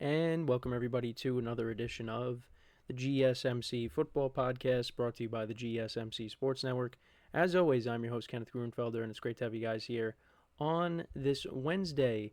And welcome everybody to another edition of the GSMC Football Podcast brought to you by the GSMC Sports Network. As always, I'm your host, Kenneth Gruenfelder, and it's great to have you guys here on this Wednesday,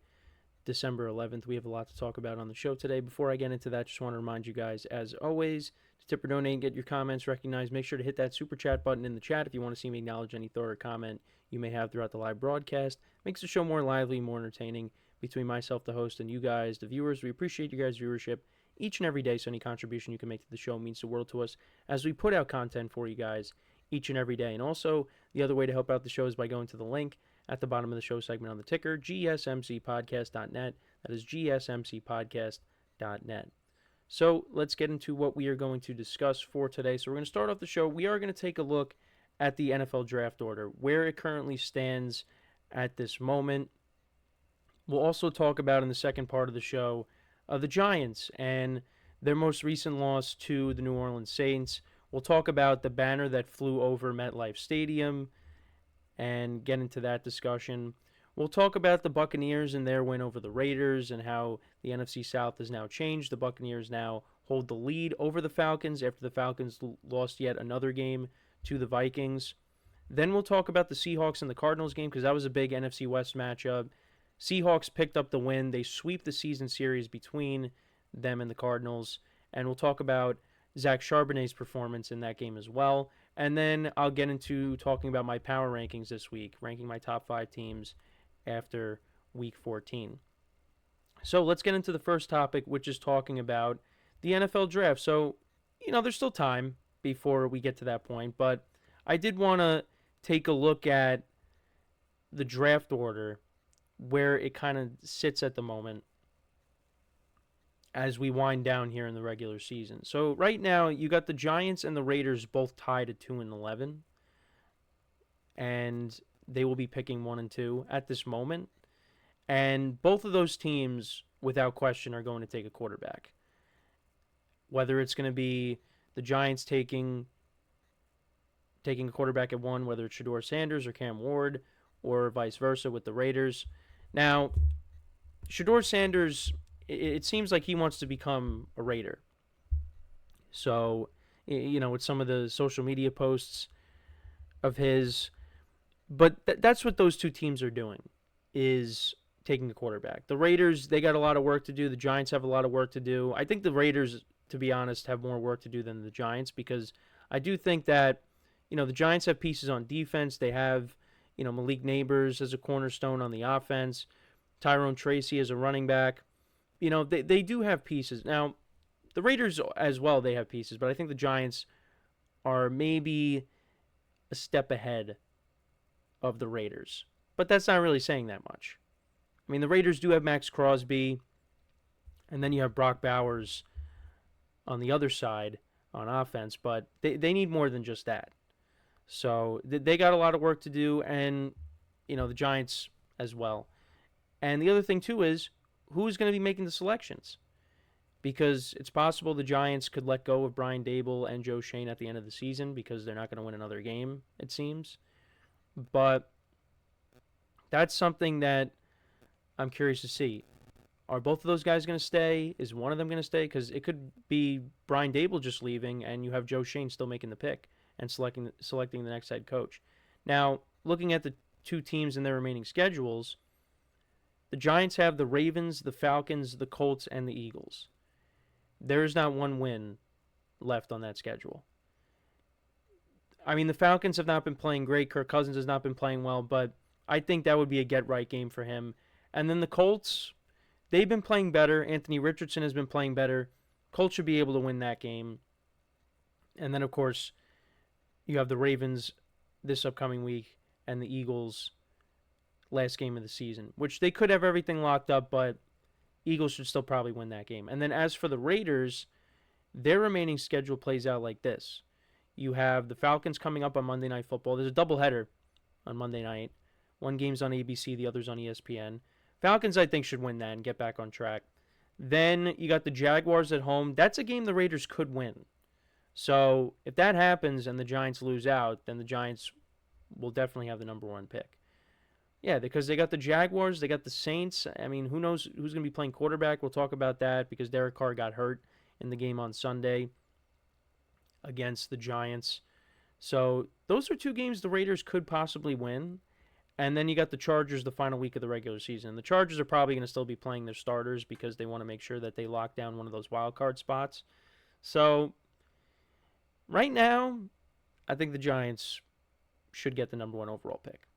December 11th. We have a lot to talk about on the show today. Before I get into that, just want to remind you guys, as always, to tip or donate and get your comments recognized, make sure to hit that super chat button in the chat if you want to see me acknowledge any thought or comment you may have throughout the live broadcast. Makes the show more lively, more entertaining between myself, the host, and you guys, the viewers. We appreciate you guys' viewership each and every day, so any contribution you can make to the show means the world to us as we put out content for you guys each and every day. And also, the other way to help out the show is by going to the link at the bottom of the show segment on the ticker, GSMCPodcast.net. That is GSMCPodcast.net. So let's get into what we are going to discuss for today. So we're going to start off the show. We are going to take a look at the NFL draft order, where it currently stands at this moment. We'll also talk about in the second part of the show the Giants and their most recent loss to the New Orleans Saints. We'll talk about the banner that flew over MetLife Stadium and get into that discussion. We'll talk about the Buccaneers and their win over the Raiders and how the NFC South has now changed. The Buccaneers now hold the lead over the Falcons after the Falcons lost yet another game to the Vikings. Then we'll talk about the Seahawks and the Cardinals game because that was a big NFC West matchup. Seahawks picked up the win. They sweep the season series between them and the Cardinals. And we'll talk about Zach Charbonnet's performance in that game as well. And then I'll get into talking about my power rankings this week, ranking my top 5 teams after Week 14. So let's get into the first topic, which is talking about the NFL draft. So, there's still time before we get to that point, but I did want to take a look at the draft order, where it kind of sits at the moment as we wind down here in the regular season. So right now you got the Giants and the Raiders both tied at 2-11, and they will be picking 1 and 2 at this moment. And both of those teams, without question, are going to take a quarterback. Whether it's going to be the Giants taking a quarterback at 1, whether it's Shedeur Sanders or Cam Ward, or vice versa with the Raiders. Now, Shedeur Sanders, it seems like he wants to become a Raider. So, with some of the social media posts of his. But that's what those two teams are doing, is taking a quarterback. The Raiders, they got a lot of work to do. The Giants have a lot of work to do. I think the Raiders, to be honest, have more work to do than the Giants because I do think that, the Giants have pieces on defense. They have Malik Neighbors as a cornerstone on the offense. Tyrone Tracy as a running back. They do have pieces. Now, the Raiders as well, they have pieces, but I think the Giants are maybe a step ahead of the Raiders. But that's not really saying that much. I mean, the Raiders do have Max Crosby, and then you have Brock Bowers on the other side on offense, but they need more than just that. So they got a lot of work to do, and, the Giants as well. And the other thing, too, is who's going to be making the selections? Because it's possible the Giants could let go of Brian Daboll and Joe Schoen at the end of the season because they're not going to win another game, it seems. But that's something that I'm curious to see. Are both of those guys going to stay? Is one of them going to stay? Because it could be Brian Daboll just leaving and you have Joe Schoen still making the pick and selecting the next head coach. Now, looking at the two teams in their remaining schedules, the Giants have the Ravens, the Falcons, the Colts, and the Eagles. There is not one win left on that schedule. I mean, the Falcons have not been playing great. Kirk Cousins has not been playing well, but I think that would be a get-right game for him. And then the Colts, they've been playing better. Anthony Richardson has been playing better. Colts should be able to win that game. And then, of course, you have the Ravens this upcoming week and the Eagles last game of the season, which they could have everything locked up, but Eagles should still probably win that game. And then as for the Raiders, their remaining schedule plays out like this. You have the Falcons coming up on Monday Night Football. There's a doubleheader on Monday night. One game's on ABC, the other's on ESPN. Falcons, I think, should win that and get back on track. Then you got the Jaguars at home. That's a game the Raiders could win. So if that happens and the Giants lose out, then the Giants will definitely have the number 1 pick. Yeah, because they got the Jaguars, they got the Saints. I mean, who knows who's going to be playing quarterback? We'll talk about that because Derek Carr got hurt in the game on Sunday against the Giants. So those are two games the Raiders could possibly win. And then you got the Chargers the final week of the regular season. The Chargers are probably going to still be playing their starters because they want to make sure that they lock down one of those wild card spots. So right now, I think the Giants should get the number one overall pick.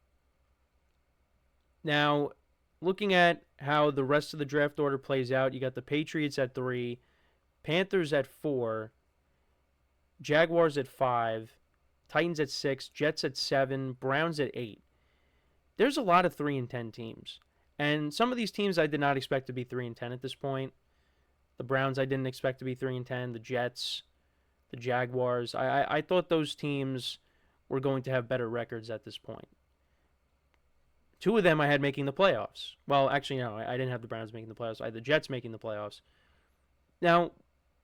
Now, looking at how the rest of the draft order plays out, you got the Patriots at 3, Panthers at 4, Jaguars at 5, Titans at 6, Jets at 7, Browns at 8. There's a lot of 3-10 teams. And some of these teams I did not expect to be 3-10 at this point. The Browns I didn't expect to be 3-10. The Jets, the Jaguars. I thought those teams were going to have better records at this point. Two of them I had making the playoffs. Well, actually, no, I didn't have the Browns making the playoffs. I had the Jets making the playoffs. Now,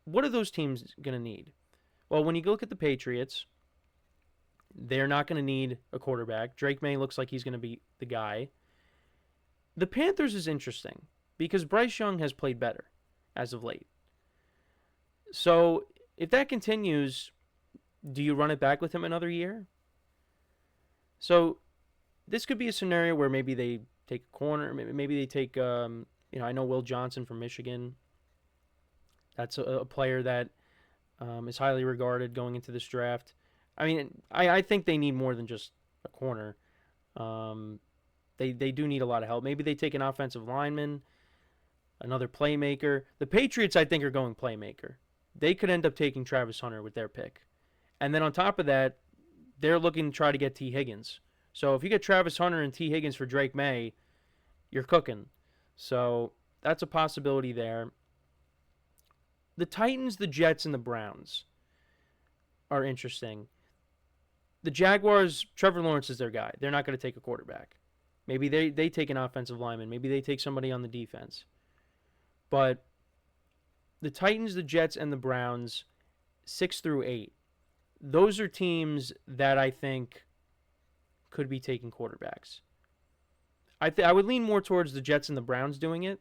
what are those teams going to need? Well, when you look at the Patriots, they're not going to need a quarterback. Drake May looks like he's going to be the guy. The Panthers is interesting because Bryce Young has played better as of late. So if that continues, do you run it back with him another year? So this could be a scenario where maybe they take a corner. Maybe they take, I know Will Johnson from Michigan. That's a player that is highly regarded going into this draft. I mean, I think they need more than just a corner. They do need a lot of help. Maybe they take an offensive lineman, another playmaker. The Patriots, I think, are going playmaker. They could end up taking Travis Hunter with their pick. And then on top of that, they're looking to try to get T. Higgins. So if you get Travis Hunter and T. Higgins for Drake May, you're cooking. So that's a possibility there. The Titans, the Jets, and the Browns are interesting. The Jaguars, Trevor Lawrence is their guy. They're not going to take a quarterback. Maybe they take an offensive lineman. Maybe they take somebody on the defense. But the Titans, the Jets, and the Browns, 6 through 8, those are teams that I think could be taking quarterbacks. I would lean more towards the Jets and the Browns doing it.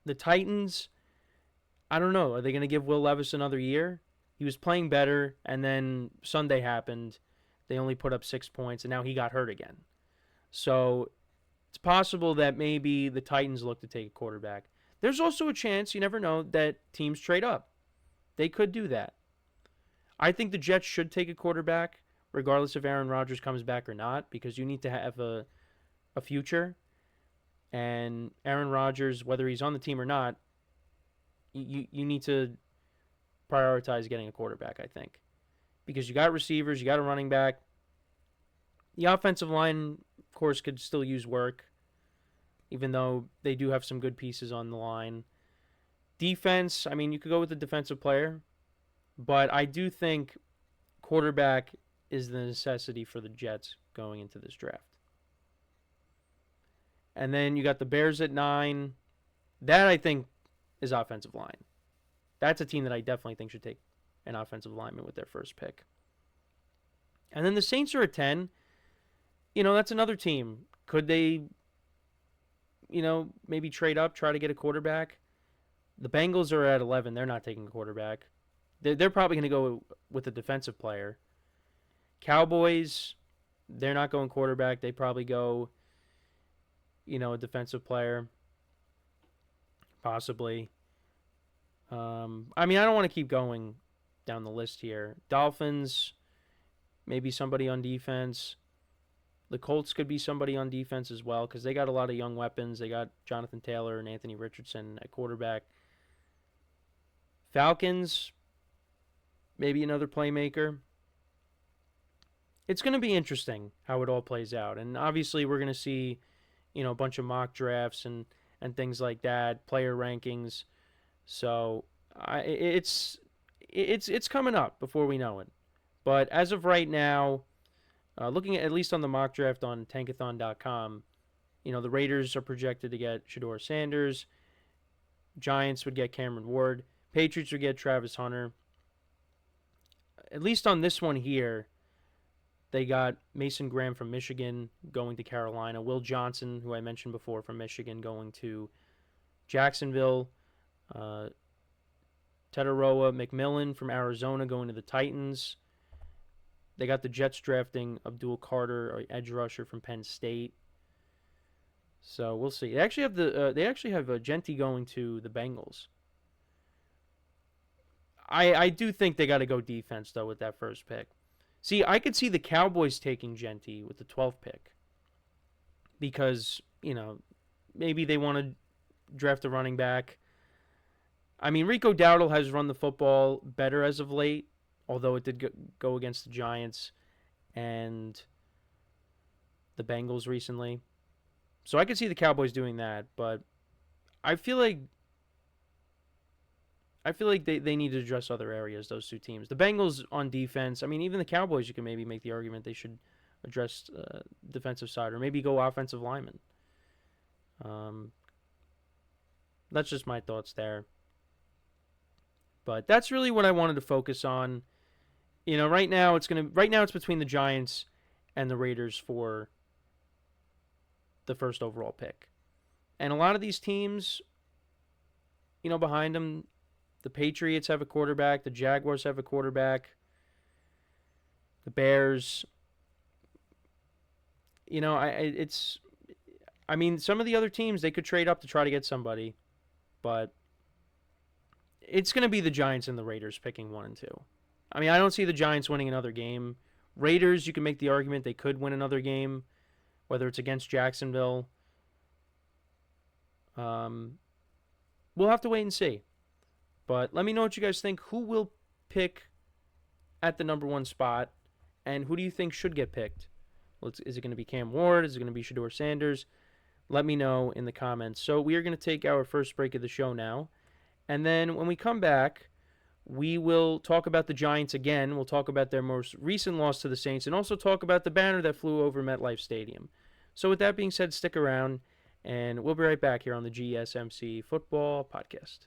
The Titans, I don't know. Are they going to give Will Levis another year? He was playing better, and then Sunday happened. They only put up 6 points, and now he got hurt again. So it's possible that maybe the Titans look to take a quarterback. There's also a chance, you never know, that teams trade up. They could do that. I think the Jets should take a quarterback, regardless if Aaron Rodgers comes back or not, because you need to have a future. And Aaron Rodgers, whether he's on the team or not, you need to prioritize getting a quarterback, I think. Because you got receivers, you got a running back. The offensive line, of course, could still use work, even though they do have some good pieces on the line. Defense, I mean, you could go with a defensive player, but I do think quarterback is the necessity for the Jets going into this draft. And then you got the Bears at 9. That, I think, is offensive line. That's a team that I definitely think should take an offensive lineman with their first pick. And then the Saints are at 10. That's another team. Could they, maybe trade up, try to get a quarterback? The Bengals are at 11. They're not taking a quarterback. They're probably going to go with a defensive player. Cowboys, they're not going quarterback. They probably go, a defensive player. Possibly. I don't want to keep going down the list here. Dolphins, maybe somebody on defense. The Colts could be somebody on defense as well because they got a lot of young weapons. They got Jonathan Taylor and Anthony Richardson at quarterback. Falcons, maybe another playmaker. It's going to be interesting how it all plays out. And obviously we're going to see, a bunch of mock drafts and things like that, player rankings. So it's coming up before we know it. But as of right now, looking at least on the mock draft on tankathon.com, the Raiders are projected to get Shedeur Sanders. Giants would get Cameron Ward. Patriots would get Travis Hunter. At least on this one here, They got Mason Graham from Michigan going to Carolina. Will Johnson, who I mentioned before, from Michigan, going to Jacksonville. Uh, Tetaroa McMillan from Arizona going to the Titans. They got the Jets drafting Abdul Carter, or edge rusher from Penn State. So we'll see. They actually have Genti going to the Bengals. I do think they got to go defense though with that first pick. See, I could see the Cowboys taking Genti with the 12th pick because maybe they want to draft a running back. I mean, Rico Dowdle has run the football better as of late, although it did go against the Giants and the Bengals recently. So I could see the Cowboys doing that, but I feel like they need to address other areas, those two teams. The Bengals on defense, I mean, even the Cowboys, you can maybe make the argument they should address defensive side or maybe go offensive lineman. That's just my thoughts there. But that's really what I wanted to focus on. Right now it's between the Giants and the Raiders for the first overall pick. And a lot of these teams, behind them, the Patriots have a quarterback, the Jaguars have a quarterback, the Bears. Some of the other teams, they could trade up to try to get somebody, but it's going to be the Giants and the Raiders picking 1 and 2. I mean, I don't see the Giants winning another game. Raiders, you can make the argument they could win another game, whether it's against Jacksonville. We'll have to wait and see. But let me know what you guys think. Who will pick at the number 1 spot, and who do you think should get picked? Is it going to be Cam Ward? Is it going to be Shedeur Sanders? Let me know in the comments. So we are going to take our first break of the show now. And then when we come back, we will talk about the Giants again. We'll talk about their most recent loss to the Saints and also talk about the banner that flew over MetLife Stadium. So with that being said, stick around, and we'll be right back here on the GSMC Football Podcast.